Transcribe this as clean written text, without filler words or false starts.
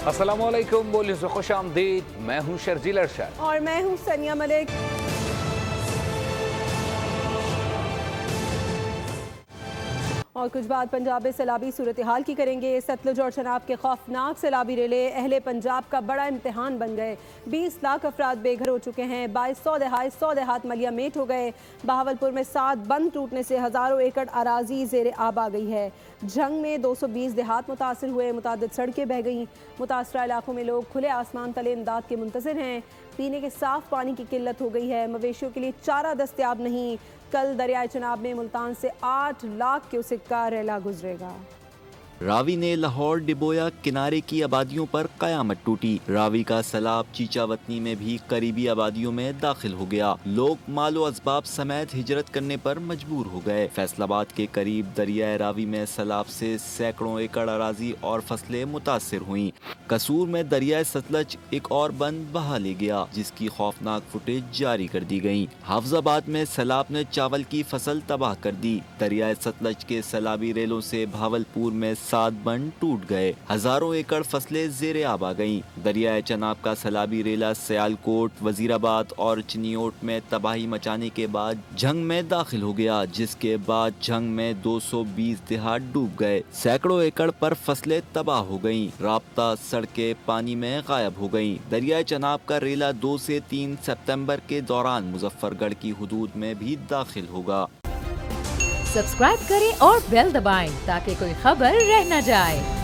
السلام علیکم، بولیے سے خوش آمدید۔ میں ہوں شرجیل ارشاد اور میں ہوں سنیا ملک۔ اور کچھ بات پنجاب میں سیلابی صورتحال کی کریں گے۔ ستلج اور چناب کے خوفناک سیلابی ریلے اہل پنجاب کا بڑا امتحان بن گئے۔ 20 لاکھ افراد بے گھر ہو چکے ہیں، 2200 دیہات ملیا میٹ ہو گئے۔ بہاولپور میں 7 بند ٹوٹنے سے ہزاروں ایکڑ اراضی زیر آب آ گئی ہے۔ جھنگ میں 220 دیہات متاثر ہوئے، متعدد سڑکیں بہہ گئیں۔ متاثرہ علاقوں میں لوگ کھلے آسمان تلے امداد کے منتظر ہیں۔ پینے کے صاف پانی کی قلت ہو گئی ہے، مویشیوں کے لیے چارہ دستیاب نہیں۔ کل دریائے چناب میں ملتان سے 8 لاکھ کیوسک کا ریلا گزرے گا۔ راوی نے لاہور ڈبویا کنارے کی آبادیوں پر قیامت ٹوٹی۔ راوی کا سیلاب چیچا وطنی میں بھی قریبی آبادیوں میں داخل ہو گیا۔ لوگ مال و اسباب سمیت ہجرت کرنے پر مجبور ہو گئے۔ فیصل آباد کے قریب دریائے راوی میں سیلاب سے سینکڑوں ایکڑ اراضی اور فصلیں متاثر ہوئیں۔ قصور میں دریائے ستلج ایک اور بند بہا لے گیا، جس کی خوفناک فوٹیج جاری کر دی گئی۔ حافظ آباد میں سیلاب نے چاول کی فصل تباہ کر دی۔ دریائے ستلج کے سیلابی ریلوں سے بہاولپور میں 7 بند ٹوٹ گئے، ہزاروں ایکڑ فصلیں زیر آب آ گئیں۔ دریائے چناب کا سیلابی ریلا سیالکوٹ، وزیرآباد اور چنیوٹ میں تباہی مچانے کے بعد جھنگ میں داخل ہو گیا، جس کے بعد جھنگ میں 220 دیہات ڈوب گئے، سینکڑوں ایکڑ پر فصلیں تباہ ہو گئیں، رابطہ سڑکیں پانی میں غائب ہو گئیں۔ دریائے چناب کا ریلا 2 سے 3 ستمبر کے دوران مظفر گڑھ کی حدود میں بھی داخل ہوگا۔ سبسکرائب کریں اور بیل دبائیں تاکہ کوئی خبر رہ نہ جائے۔